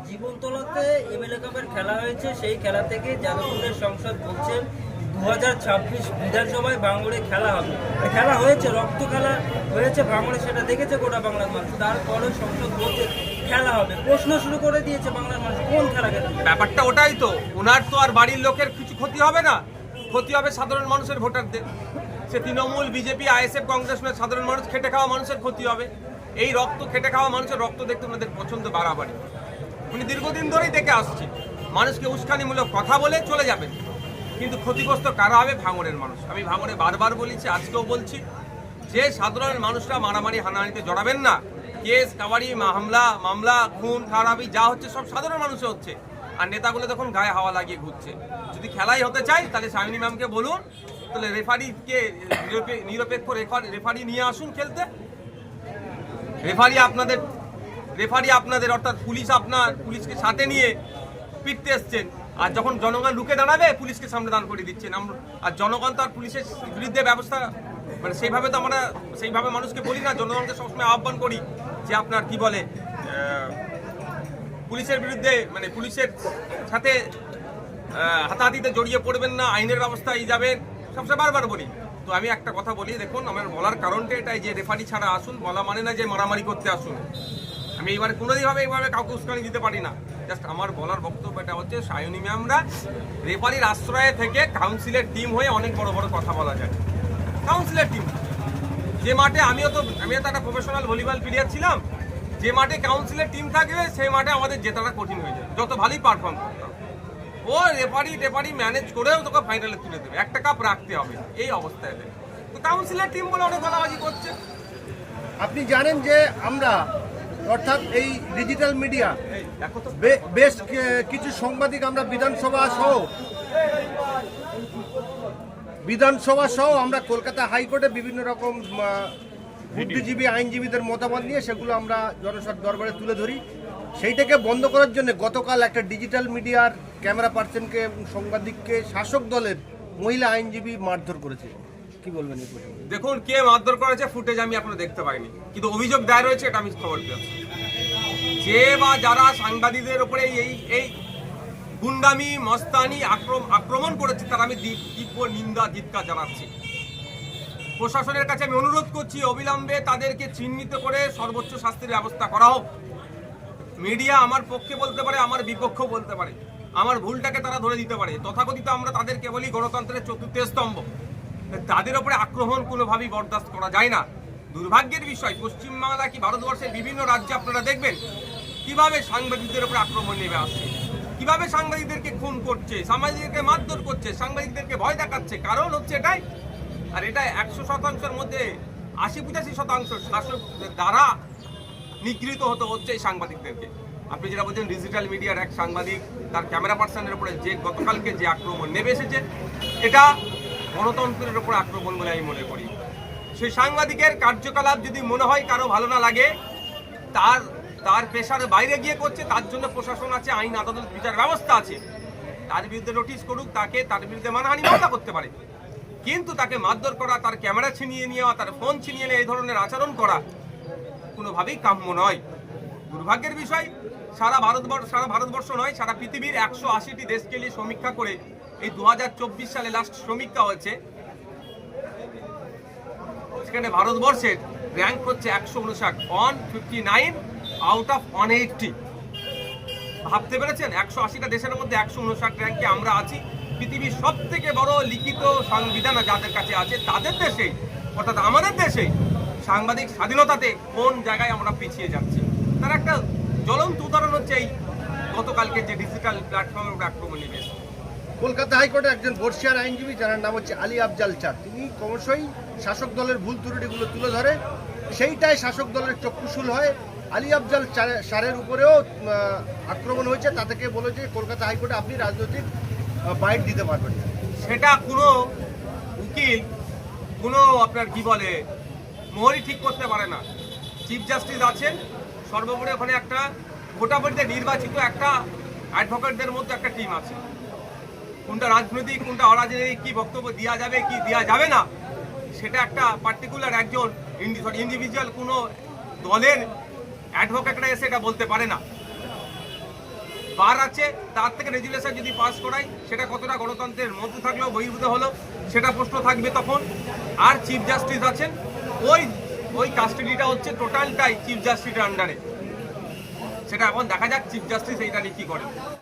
জীবনতলাতে MLA কাপের খেলা হয়েছে, সেই খেলা থেকে যাদবপুরের সংসদ বলছেন 2026 বিধানসভায় ভাঙড়ে খেলা হবে। খেলা হয়েছে, রক্ত খেলা হয়েছে ভাঙড়ে, সেটা দেখেছে গোটা বাংলার মানুষ। তারপরে সংসদ বলছে খেলা হবে, প্রশ্ন শুরু করে দিয়েছে বাংলার মানুষ কোন খেলা খেলবে। ব্যাপারটা ওটাই তো, ওনার তো আর বাড়ির লোকের কিছু ক্ষতি হবে না, ক্ষতি হবে সাধারণ মানুষের, ভোটারদের। সে তৃণমূল, বিজেপি, আইএসএফ, কংগ্রেস, সাধারণ মানুষ, খেটে খাওয়া মানুষের ক্ষতি হবে। এই রক্ত, খেটে খাওয়া মানুষের রক্ত দেখতে ওনাদের পছন্দ বাড়াবাড়ি। উনি দীর্ঘদিন ধরেই দেখে আসছে মানুষকে উস্কানিমূলক কথা বলে চলে যাবেন, কিন্তু ক্ষতিগ্রস্ত কারা হবে? ভাঙড়ের মানুষ। আমি ভাঙড়ে বারবার বলেছি, আজকেও বলছি, যে সাধারণ মানুষরা মারামারি হানাহানিতে জড়াবেন না। কেস কাবাড়ি, মামলা, খুন খারাপি যা হচ্ছে সব সাধারণ মানুষে হচ্ছে, আর নেতাগুলো তখন গায়ে হাওয়া লাগিয়ে ঘুরছে। যদি খেলাই হতে চাই তাহলে সায়নী ম্যামকে বলুন, তাহলে রেফারিকে নিরপেক্ষ রেফারি নিয়ে আসুন খেলতে। রেফারি আপনাদের অর্থাৎ পুলিশকে সাথে নিয়ে পিটতে এসছেন, আর যখন জনগণ রুখে দাঁড়াবে পুলিশকে সামনে দাঁড় করে দিচ্ছেন। আর জনগণ তো আর পুলিশের বিরুদ্ধে ব্যবস্থা সেইভাবে তো আমরা সেইভাবে মানুষকে বলি না। জনগণকে সবসময় আহ্বান করি যে আপনার কি বলে পুলিশের বিরুদ্ধে পুলিশের সাথে হাতাহাতিতে জড়িয়ে পড়বেন না, আইনের ব্যবস্থায় যাবেন, সবসময় বারবার বলি। তো আমি একটা কথা বলি, দেখুন আমার বলার কারণটা এটাই যে রেফারি ছাড়া আসুন বলা মানে না যে মারামারি করতে আসুন। আমি এইবারে এইভাবে কাউকে উস্কানি দিতে পারি না। জাস্ট আমার বলার বক্তব্য এটা হচ্ছে, সায়নী ম্যামরা রেফারির আশ্রয়ে থেকে কাউন্সিলের টিম হয়ে অনেক বড় বড় কথা বলা যায়। কাউন্সিলের টিম যে মাঠে, আমিও তো একটা প্রফেশনাল ভলিবল প্লেয়ার ছিলাম, যে মাঠে কাউন্সিলের টিম থাকবে সেই মাঠে আমাদের জেতাটা কঠিন হয়ে যায়, যত ভালোই পারফর্ম করতাম। ও রেফারি ম্যানেজ করেও তোকে ফাইনালে তুলে দেবে, একটা কাপ রাখতে হবে, এই অবস্থায় দেবে। তো কাউন্সিলের টিম বলে অনেক গলাবাজি করছে। আপনি জানেন যে আমরা অর্থাৎ এই ডিজিটাল মিডিয়া বেশ কিছু সাংবাদিক আমরা বিধানসভা সহ আমরা কলকাতা হাইকোর্টে বিভিন্ন রকম বুদ্ধিজীবী আইনজীবীদের মতামত নিয়ে সেগুলো আমরা জনসাধারণ দরবারে তুলে ধরি। সেইটাকে বন্ধ করার জন্য গতকাল একটা ডিজিটাল মিডিয়ার ক্যামেরা পার্সনকে এবং সাংবাদিককে শাসক দলের মহিলা আইনজীবী মারধর করেছে। কি বলবেন? দেখুন, কে মারধর করেছে ফুটেজ আমি এখনো দেখতে পাইনি, কিন্তু অভিযোগ দায়ের হয়েছে, এটা আমি খবর পেয়েছি। যে বা যারা সাংবাদিকদের উপরে এই গুন্ডামি মস্তানি আক্রমণ করেছে তারা আমি তীব্র নিন্দা ধিক্কার জানাচ্ছি। প্রশাসনের কাছে আমি অনুরোধ করছি, অবিলম্বে তাদেরকে চিহ্নিত করে সর্বোচ্চ শাস্তির ব্যবস্থা করা হোক। মিডিয়া আমার পক্ষে বলতে পারে, আমার বিপক্ষেও বলতে পারে, আমার ভুলটাকে তারা ধরে দিতে পারে। তথাকথিত আমরা তাদেরকে বলি গণতন্ত্রের চতুর্থ স্তম্ভ। তাদের উপরে আক্রমণ কোনোভাবেই বরদাস্ত করা যায় না। দুর্ভাগ্যের বিষয়, পশ্চিমবাংলা কি ভারতবর্ষের বিভিন্ন রাজ্যে আপনারা দেখবেন কিভাবে সাংবাদিকদের উপরে আক্রমণ নেমে আসছে, কিভাবে সাংবাদিকদেরকে খুন করছে, সাংবাদিকদেরকে মারধর করছে, সাংবাদিকদেরকে ভয় দেখাচ্ছে। কারণ হচ্ছে এটাই, আর এটা 100%-এর মধ্যে 80-85% শাসক দ্বারা নিগৃহীত হতে হচ্ছে এই সাংবাদিকদেরকে। আপনি যেটা বলছেন ডিজিটাল মিডিয়ার এক সাংবাদিক তার ক্যামেরা পার্সনের উপরে যে গতকালকে যে আক্রমণ নেমে এসেছে, এটা গণতন্ত্রের উপর আক্রমণ বলে আমি মনে করি। সেই সাংবাদিকের কার্যকলাপ যদি মনে হয় কারো ভালো না লাগে, তার পেশার বাইরে গিয়ে করছে, তার জন্য প্রশাসন আছে, আইন আদালত বিচার ব্যবস্থা আছে, তার বিরুদ্ধে নোটিশ করুক, তার বিরুদ্ধে মানহানি মামলা করতে পারে। কিন্তু তাকে মারধর করা, তার ক্যামেরা ছিনিয়ে নেওয়া, তার ফোন ছিনিয়ে নিয়ে এই ধরনের আচরণ করা কোনোভাবেই কাম্য নয়। দুর্ভাগ্যের বিষয়, সারা ভারতবর্ষ নয়, সারা পৃথিবীর 180টি দেশকে নিয়ে সমীক্ষা করে এই 2024 সালে লাস্ট সমীক্ষা হয়েছে, সেখানে ভারতবর্ষের র্যাঙ্ক হচ্ছে 159, 159 আউট অফ 180। ভাবতে পেরেছেন? 180টা দেশের মধ্যে 159 র্যাঙ্কে আমরা আছি। পৃথিবীর সব থেকে বড় লিখিত সংবিধান যাদের কাছে আছে তাদের দেশেই, অর্থাৎ আমাদের দেশেই সাংবাদিক স্বাধীনতাতে কোন জায়গায় আমরা পিছিয়ে যাচ্ছি, তার একটা জ্বলন্ত উদাহরণ হচ্ছে এই গতকালকে যে ডিজিটাল প্ল্যাটফর্মের উপর আক্রমণ নেমে এসেছে। কলকাতা হাইকোর্টে একজন বর্ষিয়ার আইনজীবী যার নাম হচ্ছে আলী আফজাল চাঁদ, তিনি ক্রমশই শাসক দলের ভুল ত্রুটিগুলো তুলে ধরে, সেইটাই শাসক দলের চক্ষুশূল হয়। আলী আফজাল স্যারের উপরেও আক্রমণ হয়েছে, তা থেকে বলেছে কলকাতা হাইকোর্টে আপনি রাজনৈতিক বাইট দিতে পারবেন না। সেটা কোনো উকিল, কোনো আপনার কি বলে মোহরই ঠিক করতে পারে না। চিফ জাস্টিস আছেন, সর্বোপরি ওখানে একটা ভোটাভুটিতে নির্বাচিত একটা অ্যাডভোকেটদের মধ্যে একটা টিম আছে। কোনটা রাজনৈতিক, কোনটা অরাজনৈতিক, কি বক্তব্য দেওয়া যাবে, কি দেওয়া যাবে না, সেটা একটা পার্টিকুলার একজন ইন্ডিভিজুয়াল কোনো দলের অ্যাডভোকেটরা এসে এটা বলতে পারে না। বার আছে, তার থেকে রেজুলেশন যদি পাস করাই সেটা কতটা গণতন্ত্রের মধ্যে থাকলেও বহির্ভূত হলো সেটা প্রশ্ন থাকবে তখন। আর চিফ জাস্টিস আছেন, ওই কাস্টাডিটা হচ্ছে টোটালটাই চিফ জাস্টিসের আন্ডারে। সেটা এখন দেখা যাক চিফ জাস্টিস এইটা নিয়ে কি করেন।